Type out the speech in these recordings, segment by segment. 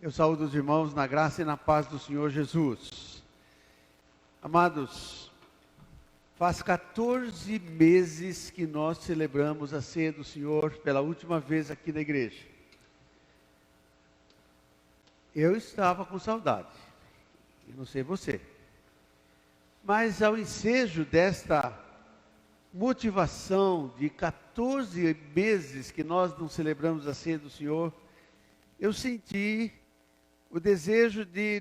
Eu saúdo os irmãos na graça e na paz do Senhor Jesus. Amados, faz 14 meses que nós celebramos a ceia do Senhor pela última vez aqui na igreja. Eu estava com saudade, eu não sei você. Mas ao ensejo desta motivação de 14 meses que nós não celebramos a ceia do Senhor, eu senti o desejo de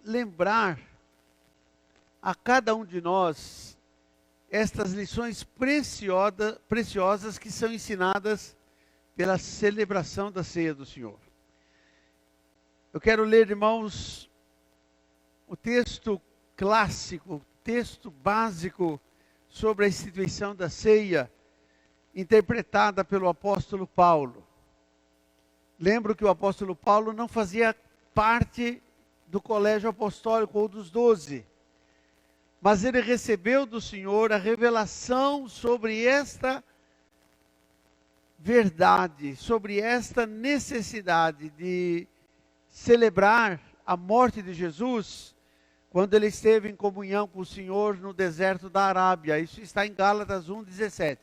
lembrar a cada um de nós estas lições preciosas que são ensinadas pela celebração da ceia do Senhor. Eu quero ler, irmãos, o texto clássico, texto básico sobre a instituição da ceia, interpretada pelo apóstolo Paulo. Lembro que o apóstolo Paulo não fazia parte do colégio apostólico ou dos 12, mas ele recebeu do Senhor a revelação sobre esta verdade, sobre esta necessidade de celebrar a morte de Jesus, quando ele esteve em comunhão com o Senhor no deserto da Arábia. Isso está em Gálatas 1:17.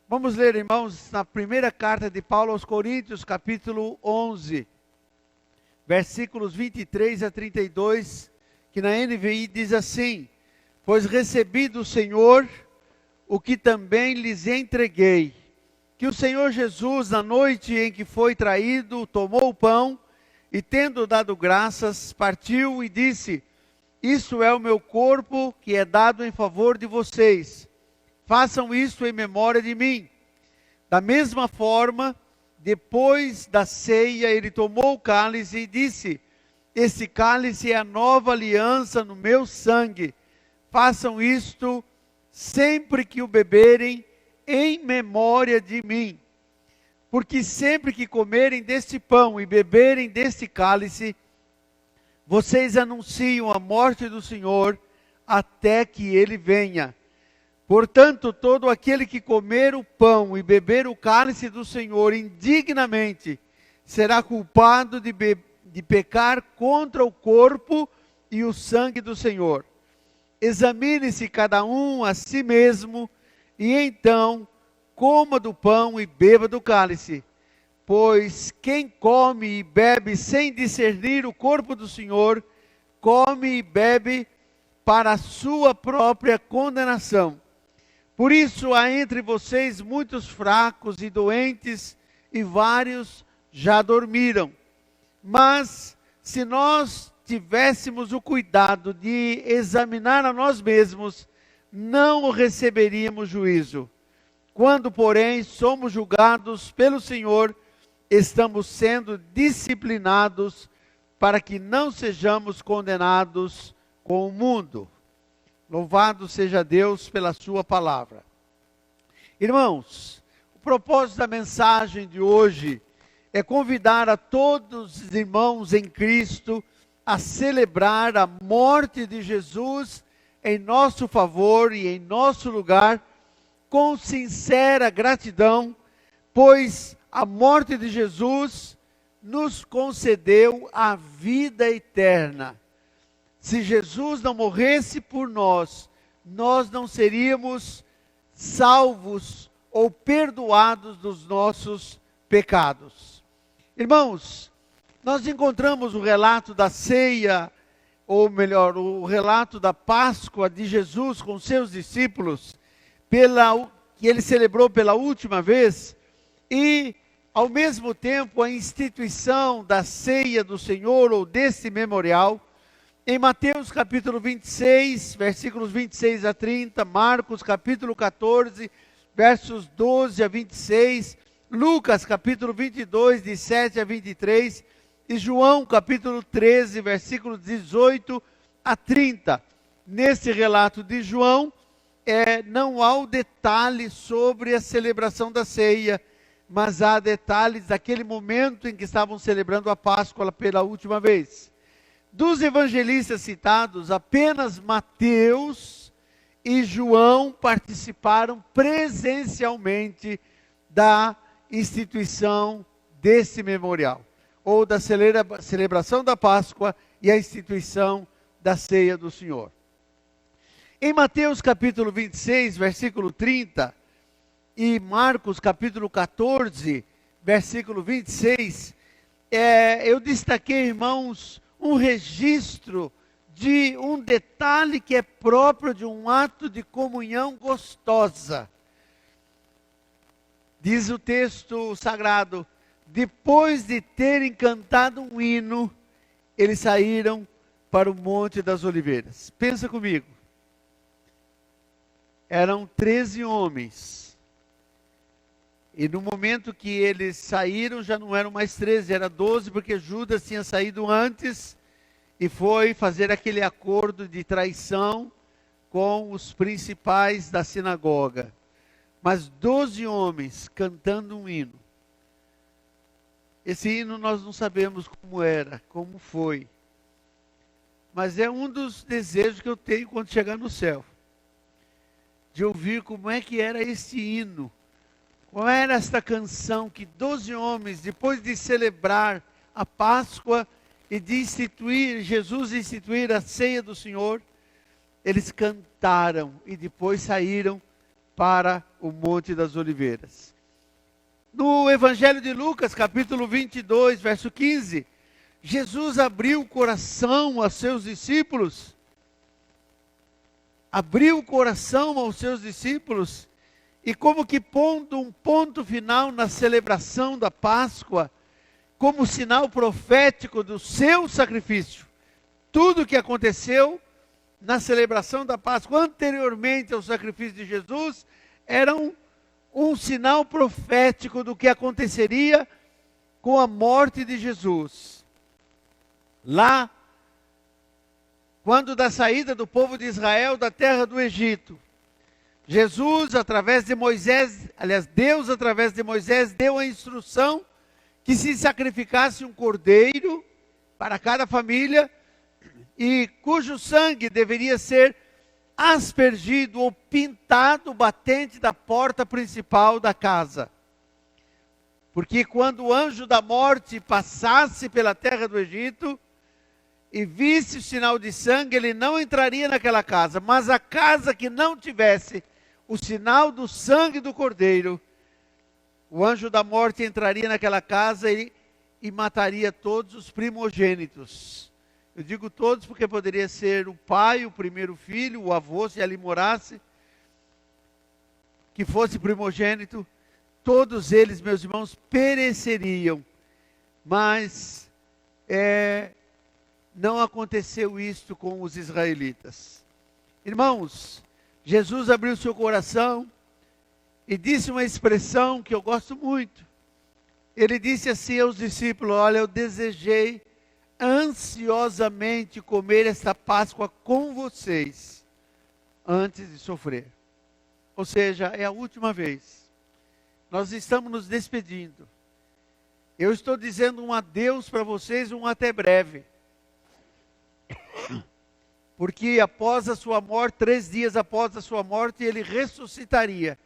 Vamos ler, irmãos, na primeira carta de Paulo aos Coríntios, capítulo 11, versículos 23 a 32, que na NVI diz assim: pois recebi do Senhor o que também lhes entreguei, que o Senhor Jesus, na noite em que foi traído, tomou o pão e, tendo dado graças, partiu e disse: isto é o meu corpo que é dado em favor de vocês, façam isto em memória de mim. Da mesma forma, depois da ceia, ele tomou o cálice e disse: esse cálice é a nova aliança no meu sangue, façam isto sempre que o beberem em memória de mim. Porque sempre que comerem deste pão e beberem deste cálice, vocês anunciam a morte do Senhor até que ele venha. Portanto, todo aquele que comer o pão e beber o cálice do Senhor indignamente, será culpado de pecar contra o corpo e o sangue do Senhor. Examine-se cada um a si mesmo, e então coma do pão e beba do cálice. Pois quem come e bebe sem discernir o corpo do Senhor, come e bebe para a sua própria condenação. Por isso há entre vocês muitos fracos e doentes, e vários já dormiram. Mas se nós tivéssemos o cuidado de examinar a nós mesmos, não receberíamos juízo. Quando, porém, somos julgados pelo Senhor, estamos sendo disciplinados para que não sejamos condenados com o mundo. Louvado seja Deus pela sua palavra. Irmãos, o propósito da mensagem de hoje é convidar a todos os irmãos em Cristo a celebrar a morte de Jesus em nosso favor e em nosso lugar, com sincera gratidão, pois a morte de Jesus nos concedeu a vida eterna. Se Jesus não morresse por nós, nós não seríamos salvos ou perdoados dos nossos pecados. Irmãos, nós encontramos o relato da ceia, ou melhor, o relato da Páscoa de Jesus com seus discípulos, que ele celebrou pela última vez, e ao mesmo tempo a instituição da ceia do Senhor, ou desse memorial, em Mateus capítulo 26, versículos 26 a 30, Marcos capítulo 14, versos 12 a 26, Lucas capítulo 22, de 7 a 23, e João capítulo 13, versículos 18 a 30. Nesse relato de João, não há o detalhe sobre a celebração da ceia, mas há detalhes daquele momento em que estavam celebrando a Páscoa pela última vez. Dos evangelistas citados, apenas Mateus e João participaram presencialmente da instituição desse memorial. ou da celebração da Páscoa e a instituição da ceia do Senhor. Em Mateus capítulo 26, versículo 30, e Marcos capítulo 14, versículo 26, eu destaquei, irmãos, um registro de um detalhe que é próprio de um ato de comunhão gostosa. Diz o texto sagrado: depois de terem cantado um hino, eles saíram para o Monte das Oliveiras. Pensa comigo. Eram 13 homens. E no momento que eles saíram, já não eram mais 13, era 12, porque Judas tinha saído antes e foi fazer aquele acordo de traição com os principais da sinagoga. Mas 12 homens cantando um hino. Esse hino nós não sabemos como era, como foi. Mas é um dos desejos que eu tenho quando chegar no céu. De ouvir como é que era esse hino. Qual era esta canção que 12 homens, depois de celebrar a Páscoa e de Jesus instituir a ceia do Senhor, eles cantaram e depois saíram para o Monte das Oliveiras. No Evangelho de Lucas, capítulo 22, verso 15, Jesus abriu o coração aos seus discípulos. Abriu o coração aos seus discípulos e como que pondo um ponto final na celebração da Páscoa, como sinal profético do seu sacrifício. Tudo o que aconteceu na celebração da Páscoa, anteriormente ao sacrifício de Jesus, era um sinal profético do que aconteceria com a morte de Jesus. Lá, quando da saída do povo de Israel da terra do Egito, Jesus, através de Moisés, Deus, através de Moisés, deu a instrução que se sacrificasse um cordeiro para cada família, e cujo sangue deveria ser aspergido ou pintado o batente da porta principal da casa. Porque quando o anjo da morte passasse pela terra do Egito e visse o sinal de sangue, ele não entraria naquela casa, mas a casa que não tivesse o sinal do sangue do cordeiro, o anjo da morte entraria naquela casa e mataria todos os primogênitos. Eu digo todos porque poderia ser o pai, o primeiro filho, o avô, se ali morasse, que fosse primogênito. Todos eles, meus irmãos, pereceriam. Mas não aconteceu isto com os israelitas. Irmãos, Jesus abriu seu coração e disse uma expressão que eu gosto muito. Ele disse assim aos discípulos: olha, eu desejei ansiosamente comer esta Páscoa com vocês, antes de sofrer. Ou seja, é a última vez. Nós estamos nos despedindo. Eu estou dizendo um adeus para vocês, um até breve. Porque após a sua morte, 3 dias após a sua morte, ele ressuscitaria.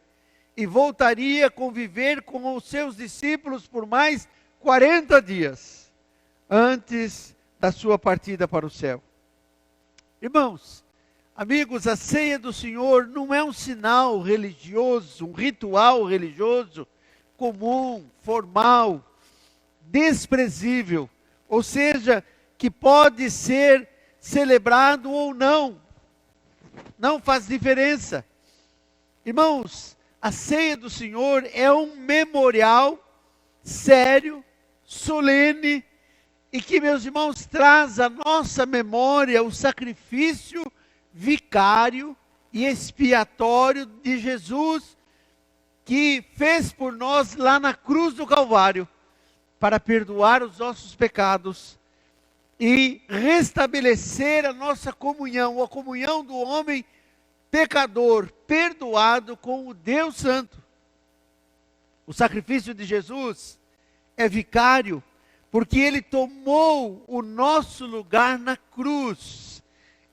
E voltaria a conviver com os seus discípulos por mais 40 dias. Antes da sua partida para o céu. Irmãos, amigos, a ceia do Senhor não é um sinal religioso, um ritual religioso comum, formal, desprezível. Ou seja, que pode ser celebrado ou não. Não faz diferença. Irmãos, a ceia do Senhor é um memorial sério, solene, e que, meus irmãos, traz à nossa memória o sacrifício vicário e expiatório de Jesus, que fez por nós lá na cruz do Calvário, para perdoar os nossos pecados e restabelecer a nossa comunhão, a comunhão do homem pecador, perdoado com o Deus Santo. O sacrifício de Jesus é vicário, porque ele tomou o nosso lugar na cruz.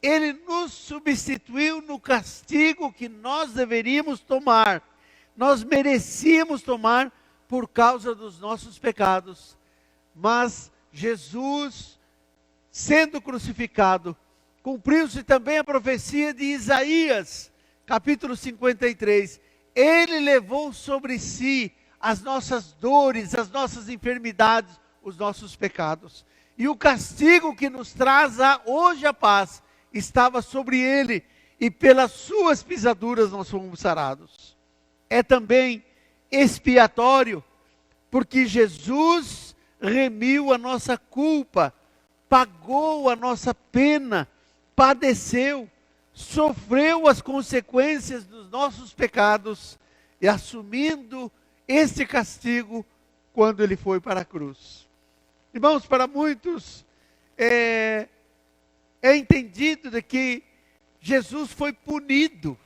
Ele nos substituiu no castigo que nós deveríamos tomar. Nós merecíamos tomar por causa dos nossos pecados. Mas Jesus, sendo crucificado, cumpriu-se também a profecia de Isaías, capítulo 53. Ele levou sobre si as nossas dores, as nossas enfermidades, os nossos pecados. E o castigo que nos traz hoje a paz estava sobre ele, e pelas suas pisaduras nós fomos sarados. É também expiatório, porque Jesus remiu a nossa culpa, pagou a nossa pena, padeceu, sofreu as consequências dos nossos pecados, e assumindo este castigo quando ele foi para a cruz. Irmãos, para muitos é entendido de que Jesus foi punido,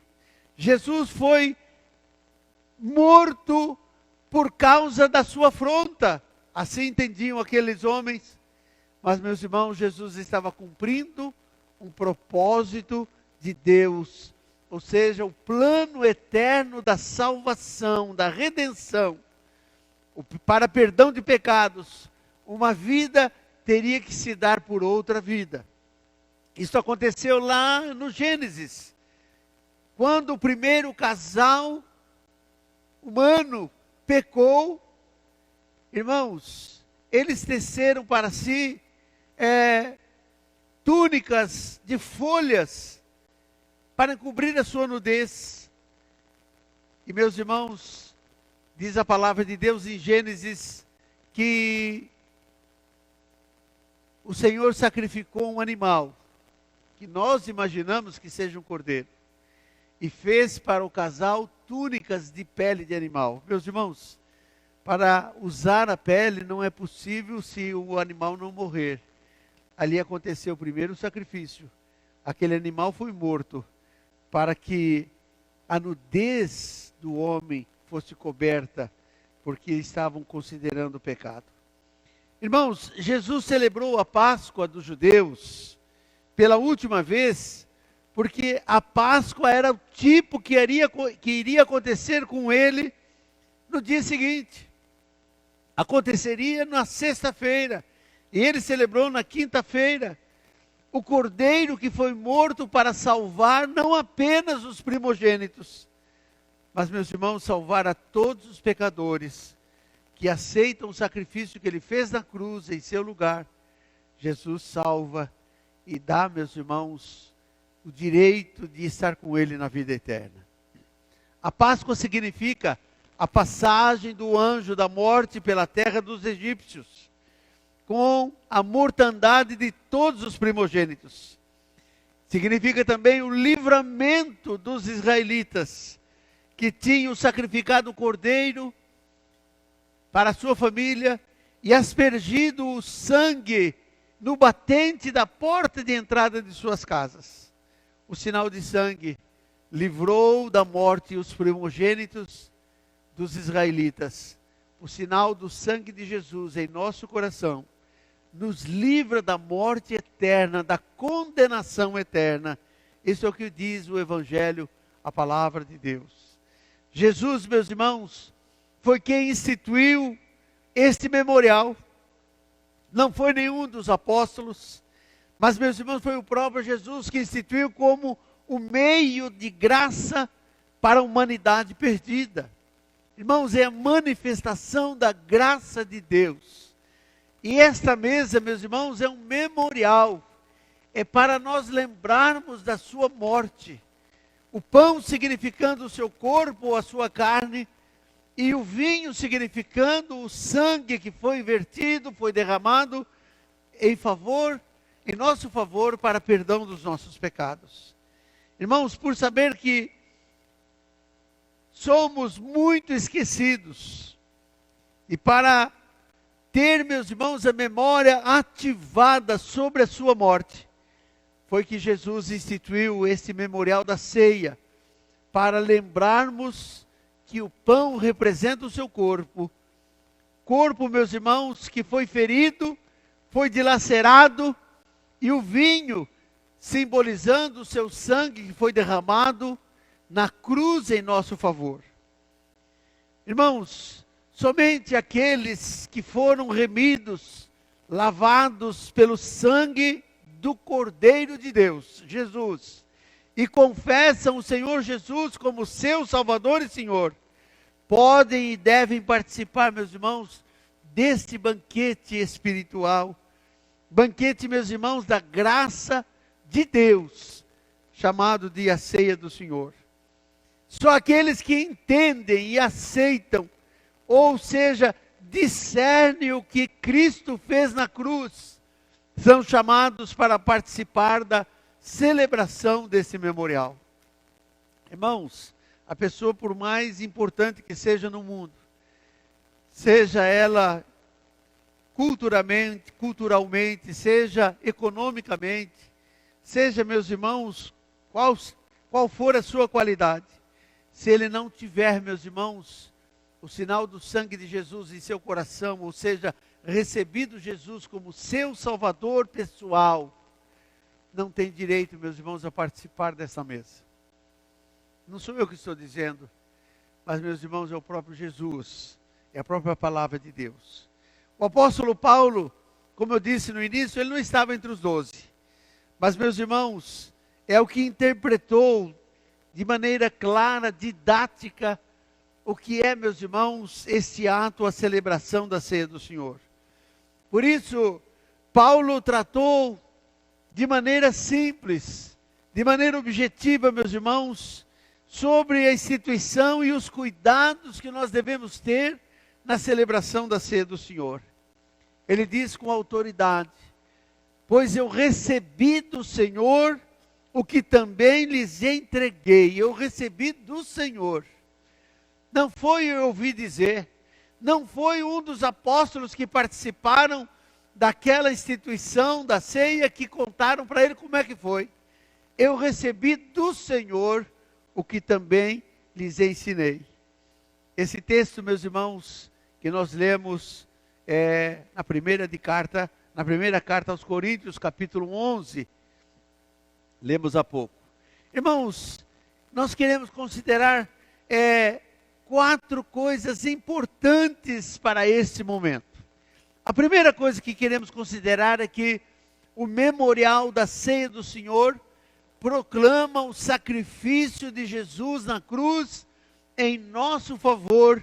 Jesus foi morto por causa da sua afronta. Assim entendiam aqueles homens. Mas, meus irmãos, Jesus estava cumprindo um propósito de Deus, ou seja, o plano eterno da salvação, da redenção, para perdão de pecados. Uma vida teria que se dar por outra vida. Isso aconteceu lá no Gênesis, quando o primeiro casal humano pecou. Irmãos, eles teceram para si túnicas de folhas para cobrir a sua nudez. E, meus irmãos, diz a palavra de Deus em Gênesis que o Senhor sacrificou um animal, que nós imaginamos que seja um cordeiro, e fez para o casal túnicas de pele de animal. Meus irmãos, para usar a pele não é possível se o animal não morrer. Ali aconteceu primeiro o sacrifício. Aquele animal foi morto para que a nudez do homem fosse coberta, porque estavam considerando o pecado. Irmãos, Jesus celebrou a Páscoa dos judeus pela última vez, porque a Páscoa era o tipo que iria acontecer com ele no dia seguinte. Aconteceria na sexta-feira, e ele celebrou na quinta-feira. O cordeiro que foi morto para salvar não apenas os primogênitos, mas, meus irmãos, salvar a todos os pecadores que aceitam o sacrifício que ele fez na cruz em seu lugar. Jesus salva e dá, meus irmãos, o direito de estar com ele na vida eterna. A Páscoa significa a passagem do anjo da morte pela terra dos egípcios, com a mortandade de todos os primogênitos. Significa também o livramento dos israelitas, que tinham sacrificado o cordeiro para a sua família e aspergido o sangue no batente da porta de entrada de suas casas. O sinal de sangue livrou da morte os primogênitos dos israelitas. O sinal do sangue de Jesus em nosso coração nos livra da morte eterna, da condenação eterna. Isso é o que diz o Evangelho, a palavra de Deus. Jesus, meus irmãos, foi quem instituiu este memorial. Não foi nenhum dos apóstolos, mas, meus irmãos, foi o próprio Jesus que instituiu como o meio de graça para a humanidade perdida. Irmãos, é a manifestação da graça de Deus. E esta mesa, meus irmãos, é um memorial. É para nós lembrarmos da sua morte. O pão significando o seu corpo ou a sua carne, e o vinho significando o sangue que foi vertido, foi derramado em nosso favor, para perdão dos nossos pecados. Irmãos, por saber que somos muito esquecidos, e para ter, meus irmãos, a memória ativada sobre a sua morte, foi que Jesus instituiu este memorial da ceia, para lembrarmos que o pão representa o seu corpo. Corpo, meus irmãos, que foi ferido, foi dilacerado, e o vinho simbolizando o seu sangue que foi derramado na cruz em nosso favor. Irmãos, Somente aqueles que foram remidos, lavados pelo sangue do Cordeiro de Deus, Jesus, e confessam o Senhor Jesus como seu Salvador e Senhor, podem e devem participar, meus irmãos, deste banquete espiritual. Banquete, meus irmãos, da graça de Deus, chamado de a ceia do Senhor. Só aqueles que entendem e aceitam, ou seja, discernem o que Cristo fez na cruz, são chamados para participar da celebração desse memorial. Irmãos, a pessoa, por mais importante que seja no mundo, seja ela culturalmente, seja economicamente, seja, meus irmãos, qual for a sua qualidade, se ele não tiver, meus irmãos, o sinal do sangue de Jesus em seu coração, ou seja, recebido Jesus como seu Salvador pessoal, não tem direito, meus irmãos, a participar dessa mesa. Não sou eu que estou dizendo, mas, meus irmãos, é o próprio Jesus, é a própria palavra de Deus. O apóstolo Paulo, como eu disse no início, ele não estava entre os 12. Mas, meus irmãos, é o que interpretou de maneira clara, didática, o que é, meus irmãos, este ato, a celebração da ceia do Senhor. Por isso, Paulo tratou de maneira simples, de maneira objetiva, meus irmãos, sobre a instituição e os cuidados que nós devemos ter na celebração da ceia do Senhor. Ele diz com autoridade: pois eu recebi do Senhor o que também lhes entreguei. Eu recebi do Senhor. Não foi eu ouvi dizer, não foi um dos apóstolos que participaram daquela instituição da ceia que contaram para ele como é que foi. Eu recebi do Senhor o que também lhes ensinei. Esse texto, meus irmãos, que nós lemos na primeira carta aos Coríntios, capítulo 11, lemos há pouco. Irmãos, nós queremos considerar 4 coisas importantes para este momento. A primeira coisa que queremos considerar é que o memorial da ceia do Senhor proclama o sacrifício de Jesus na cruz em nosso favor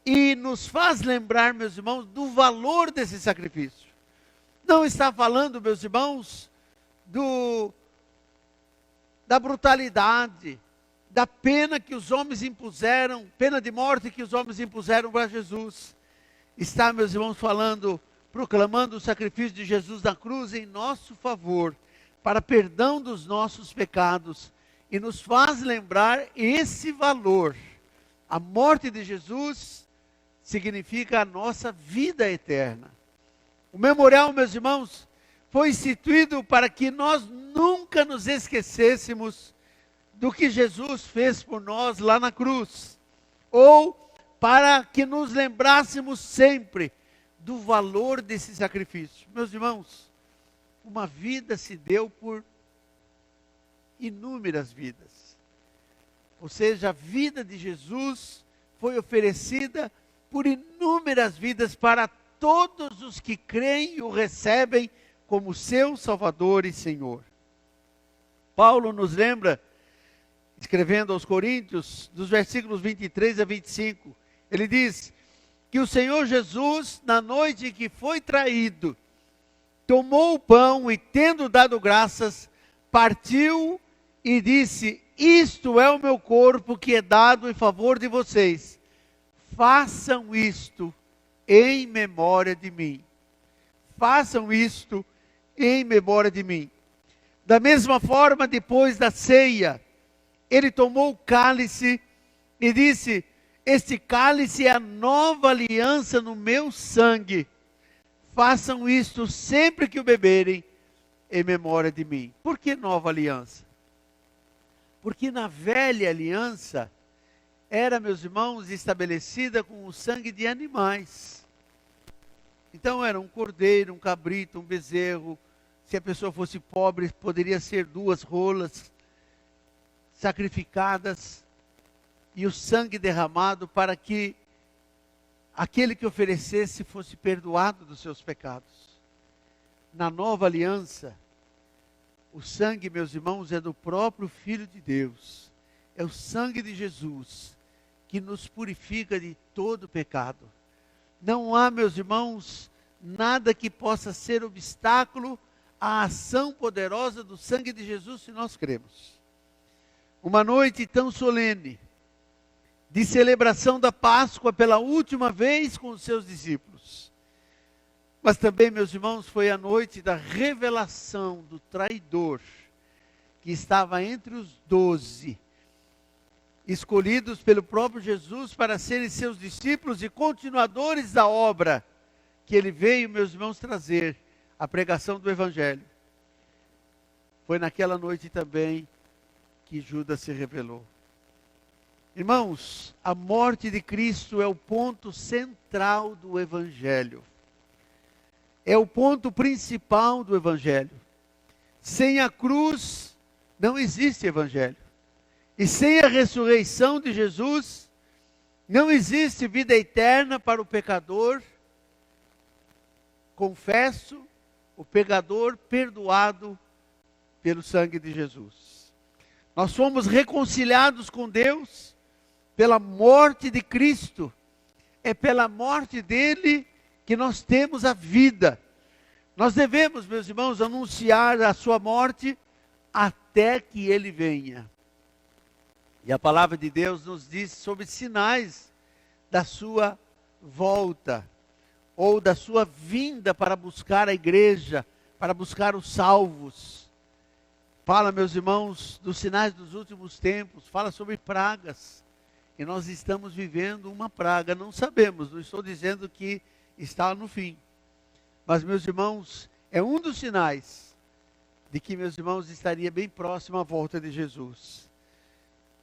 e nos faz lembrar, meus irmãos, do valor desse sacrifício. Não está falando, meus irmãos, da brutalidade, da pena que os homens impuseram, pena de morte que os homens impuseram para Jesus. Está, meus irmãos, proclamando o sacrifício de Jesus na cruz em nosso favor, para perdão dos nossos pecados, e nos faz lembrar esse valor. A morte de Jesus significa a nossa vida eterna. O memorial, meus irmãos, foi instituído para que nós nunca nos esquecêssemos do que Jesus fez por nós lá na cruz, ou para que nos lembrássemos sempre do valor desse sacrifício. Meus irmãos, uma vida se deu por inúmeras vidas. Ou seja, a vida de Jesus foi oferecida por inúmeras vidas para todos os que creem e o recebem como seu Salvador e Senhor. Paulo nos lembra, escrevendo aos Coríntios, dos versículos 23 a 25, ele diz que o Senhor Jesus, na noite em que foi traído, tomou o pão e, tendo dado graças, partiu e disse: isto é o meu corpo que é dado em favor de vocês. Façam isto em memória de mim. Façam isto em memória de mim. Da mesma forma, depois da ceia, ele tomou o cálice e disse: este cálice é a nova aliança no meu sangue. Façam isto sempre que o beberem, em memória de mim. Por que nova aliança? Porque na velha aliança, era, meus irmãos, estabelecida com o sangue de animais. Então era um cordeiro, um cabrito, um bezerro. Se a pessoa fosse pobre, poderia ser 2 rolas sacrificadas, e o sangue derramado para que aquele que oferecesse fosse perdoado dos seus pecados. Na nova aliança, o sangue, meus irmãos, é do próprio Filho de Deus. É o sangue de Jesus que nos purifica de todo pecado. Não há, meus irmãos, nada que possa ser obstáculo à ação poderosa do sangue de Jesus, se nós cremos. Uma noite tão solene, de celebração da Páscoa pela última vez com os seus discípulos. Mas também, meus irmãos, foi a noite da revelação do traidor, que estava entre os 12, escolhidos pelo próprio Jesus para serem seus discípulos e continuadores da obra que ele veio, meus irmãos, trazer, a pregação do Evangelho. Foi naquela noite também que Judas se revelou. Irmãos, a morte de Cristo é o ponto central do Evangelho. É o ponto principal do Evangelho. Sem a cruz, não existe Evangelho. E sem a ressurreição de Jesus, não existe vida eterna para o pecador confesso, o pecador perdoado pelo sangue de Jesus. Nós fomos reconciliados com Deus pela morte de Cristo. É pela morte dele que nós temos a vida. Nós devemos, meus irmãos, anunciar a sua morte até que ele venha. E a palavra de Deus nos diz sobre sinais da sua volta, ou da sua vinda para buscar a igreja, para buscar os salvos. Fala, meus irmãos, dos sinais dos últimos tempos, fala sobre pragas. E nós estamos vivendo uma praga, não sabemos, não estou dizendo que está no fim. Mas, meus irmãos, é um dos sinais de que, meus irmãos, estaria bem próximo à volta de Jesus.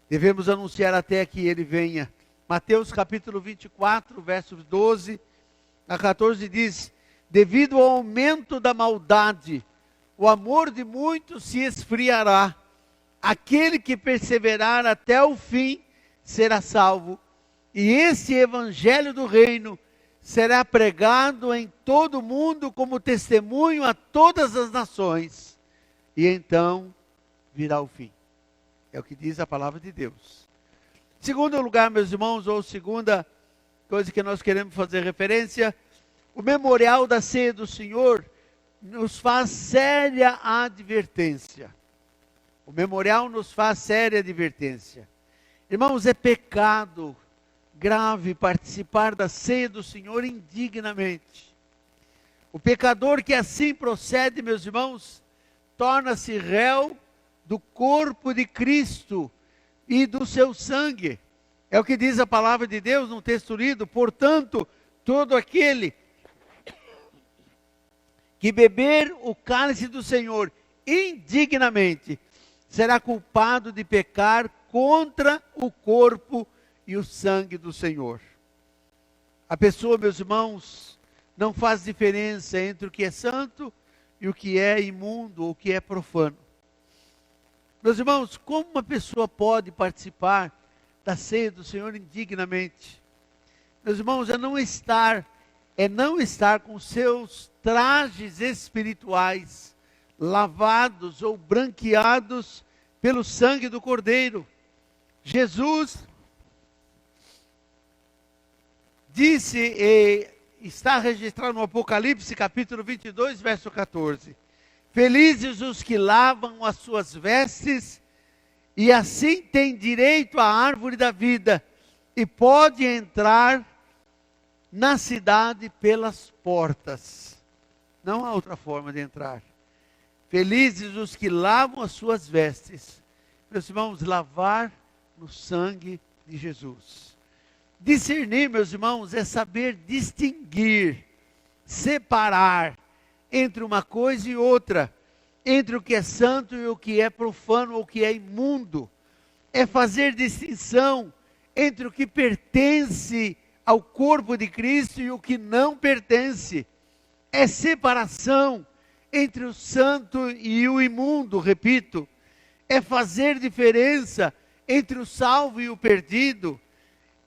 Devemos anunciar até que ele venha. Mateus capítulo 24, versos 12 a 14 diz: devido ao aumento da maldade, o amor de muitos se esfriará. Aquele que perseverar até o fim será salvo. E esse evangelho do reino será pregado em todo o mundo como testemunho a todas as nações. E então virá o fim. É o que diz a palavra de Deus. Segundo lugar, meus irmãos, ou segunda coisa que nós queremos fazer referência, o memorial da ceia do Senhor nos faz séria advertência. O memorial nos faz séria advertência. Irmãos, é pecado grave participar da ceia do Senhor indignamente. O pecador que assim procede, meus irmãos, torna-se réu do corpo de Cristo e do seu sangue. É o que diz a palavra de Deus no texto lido. Portanto, todo aquele que beber o cálice do Senhor indignamente será culpado de pecar contra o corpo e o sangue do Senhor. A pessoa, meus irmãos, não faz diferença entre o que é santo e o que é imundo ou o que é profano. Meus irmãos, como uma pessoa pode participar da ceia do Senhor indignamente? Meus irmãos, é não estar com seus trajes espirituais lavados ou branqueados pelo sangue do Cordeiro. Jesus disse, e está registrado no Apocalipse capítulo 22, verso 14. Felizes os que lavam as suas vestes, e assim têm direito à árvore da vida, e pode entrar na cidade pelas portas. Não há outra forma de entrar. Felizes os que lavam as suas vestes. Meus irmãos, lavar no sangue de Jesus. Discernir, meus irmãos, é saber distinguir, separar entre uma coisa e outra, entre o que é santo e o que é profano ou o que é imundo. É fazer distinção entre o que pertence ao corpo de Cristo e o que não pertence. É separação entre o santo e o imundo, repito. É fazer diferença entre o salvo e o perdido.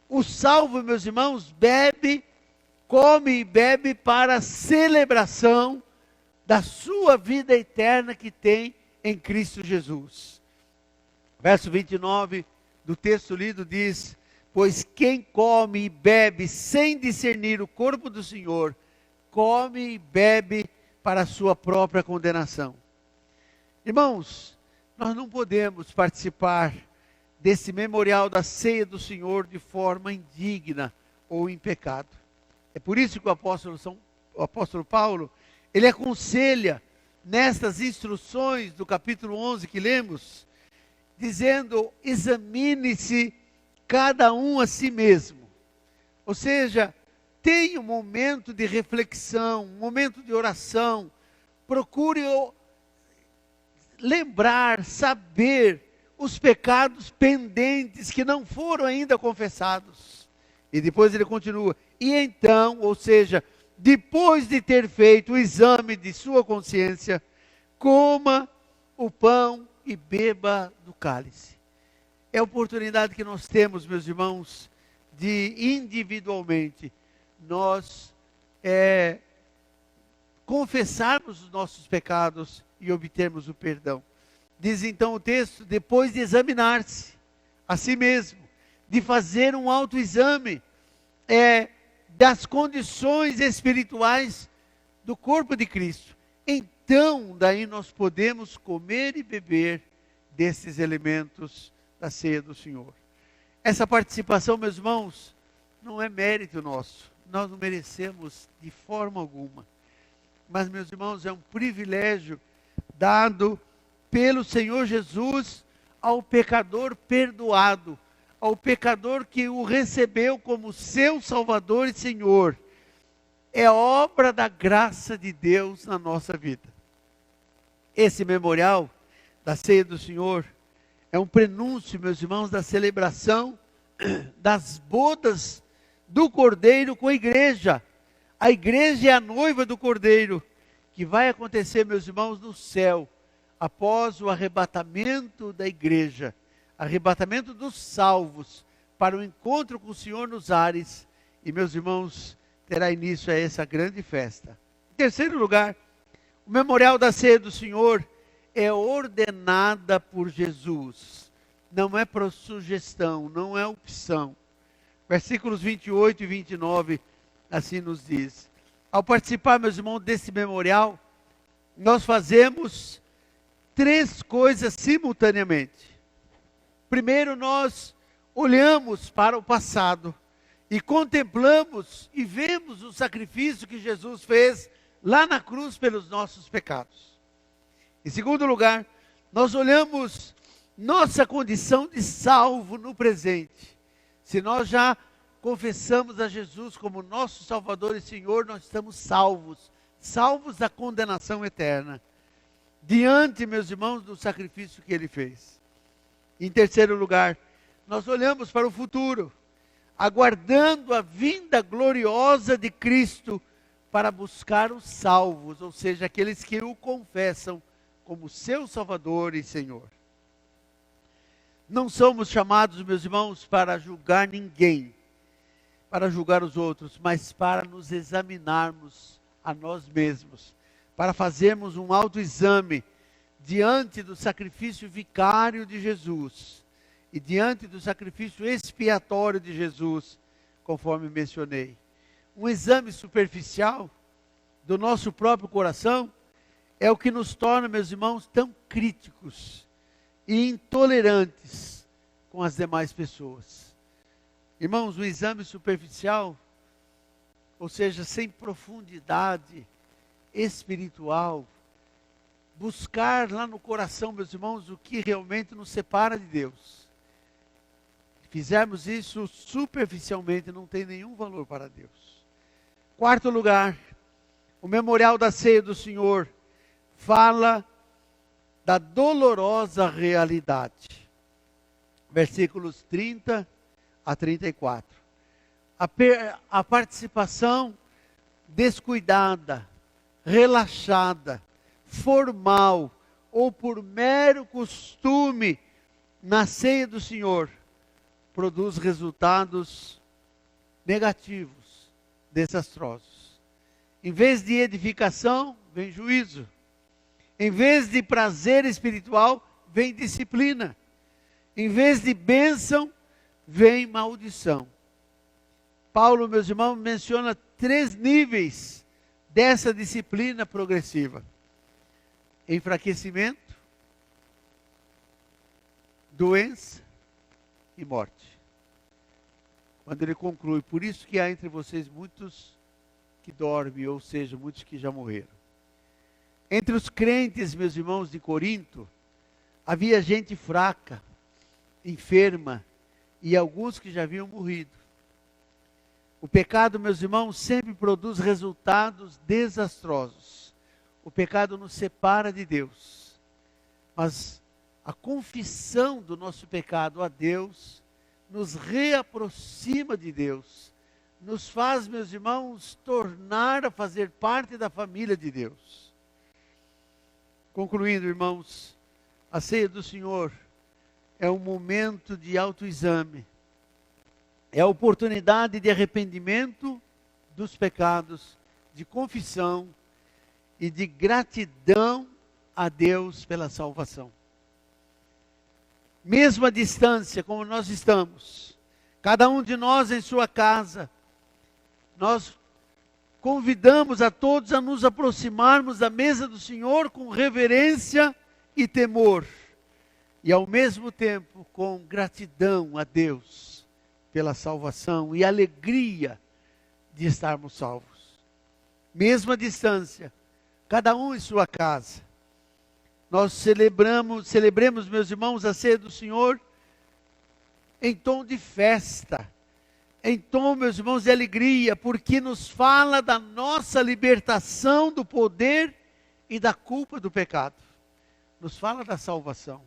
O salvo, meus irmãos, bebe come e bebe para a celebração da sua vida eterna que tem em Cristo Jesus. Verso 29 do texto lido diz: pois quem come e bebe sem discernir o corpo do Senhor, come e bebe para a sua própria condenação. Irmãos, nós não podemos participar desse memorial da ceia do Senhor de forma indigna ou em pecado. É por isso que o apóstolo Paulo, ele aconselha nestas instruções do capítulo 11 que lemos, dizendo: examine-se cada um a si mesmo. Ou seja, tenha um momento de reflexão, um momento de oração, procure lembrar, saber os pecados pendentes que não foram ainda confessados. E depois ele continua: e então, ou seja, depois de ter feito o exame de sua consciência, coma o pão e beba do cálice. É a oportunidade que nós temos, meus irmãos, de individualmente nós confessarmos os nossos pecados e obtermos o perdão. Diz então o texto: depois de examinar-se a si mesmo, de fazer um autoexame das condições espirituais do corpo de Cristo. Então, daí nós podemos comer e beber desses elementos da ceia do Senhor. Essa participação, meus irmãos, não é mérito nosso. Nós não merecemos de forma alguma. Mas, meus irmãos, é um privilégio dado pelo Senhor Jesus ao pecador perdoado, ao pecador que o recebeu como seu Salvador e Senhor. É obra da graça de Deus na nossa vida. Esse memorial da ceia do Senhor é um prenúncio, meus irmãos, da celebração das bodas do Cordeiro com a igreja. A igreja é a noiva do Cordeiro, que vai acontecer, meus irmãos, no céu, após o arrebatamento da igreja, arrebatamento dos salvos, para o encontro com o Senhor nos ares. E, meus irmãos, terá início a essa grande festa. Em terceiro lugar, o memorial da ceia do Senhor é ordenada por Jesus. Não é por sugestão, não é opção. Versículos 28 e 29, assim nos diz. Ao participar, meus irmãos, desse memorial, nós fazemos três coisas simultaneamente. Primeiro, nós olhamos para o passado e contemplamos e vemos o sacrifício que Jesus fez lá na cruz pelos nossos pecados. Em segundo lugar, nós olhamos nossa condição de salvo no presente. Se nós já confessamos a Jesus como nosso Salvador e Senhor, nós estamos salvos, salvos da condenação eterna, diante, meus irmãos, do sacrifício que Ele fez. Em terceiro lugar, nós olhamos para o futuro, aguardando a vinda gloriosa de Cristo para buscar os salvos, ou seja, aqueles que o confessam como seu Salvador e Senhor. Não somos chamados, meus irmãos, para julgar ninguém, para julgar os outros, mas para nos examinarmos a nós mesmos, para fazermos um autoexame diante do sacrifício vicário de Jesus e diante do sacrifício expiatório de Jesus, conforme mencionei. Um exame superficial do nosso próprio coração é o que nos torna, meus irmãos, tão críticos e intolerantes com as demais pessoas. Irmãos, um exame superficial, ou seja, sem profundidade espiritual, buscar lá no coração, meus irmãos, o que realmente nos separa de Deus. Se fizermos isso superficialmente, não tem nenhum valor para Deus. Quarto lugar, o memorial da ceia do Senhor fala da dolorosa realidade. Versículos 30 a 34. A participação descuidada, relaxada, formal ou por mero costume na ceia do Senhor produz resultados negativos desastrosos. Em vez de edificação, vem juízo. Em vez de prazer espiritual, vem disciplina. Em vez de bênção, vem maldição. Paulo, meus irmãos, menciona 3 níveis dessa disciplina progressiva: enfraquecimento, doença e morte. Quando ele conclui: por isso que há entre vocês muitos que dormem, ou seja, muitos que já morreram. Entre os crentes, meus irmãos, de Corinto, havia gente fraca, enferma, e alguns que já haviam morrido. O pecado, meus irmãos, sempre produz resultados desastrosos. O pecado nos separa de Deus. Mas a confissão do nosso pecado a Deus nos reaproxima de Deus. Nos faz, meus irmãos, tornar a fazer parte da família de Deus. Concluindo, irmãos, a ceia do Senhor é um momento de autoexame. É a oportunidade de arrependimento dos pecados, de confissão e de gratidão a Deus pela salvação. Mesmo à distância, como nós estamos, cada um de nós em sua casa, nós convidamos a todos a nos aproximarmos da mesa do Senhor com reverência e temor, e ao mesmo tempo com gratidão a Deus pela salvação e alegria de estarmos salvos. Mesmo à distância, cada um em sua casa, nós celebremos, meus irmãos, a ceia do Senhor em tom de festa, em tom, meus irmãos, de alegria, porque nos fala da nossa libertação do poder e da culpa do pecado. Nos fala da salvação.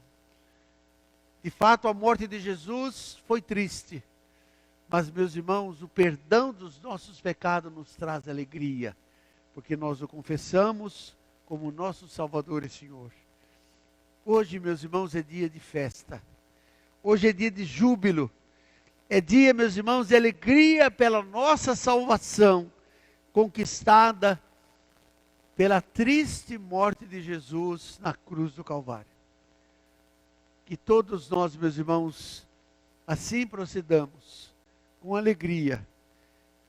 De fato, a morte de Jesus foi triste, mas, meus irmãos, o perdão dos nossos pecados nos traz alegria, porque nós o confessamos como nosso Salvador e Senhor. Hoje, meus irmãos, é dia de festa. Hoje é dia de júbilo. É dia, meus irmãos, de alegria pela nossa salvação, conquistada pela triste morte de Jesus na cruz do Calvário. Que todos nós, meus irmãos, assim procedamos, com alegria,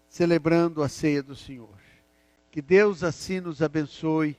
celebrando a ceia do Senhor. Que Deus assim nos abençoe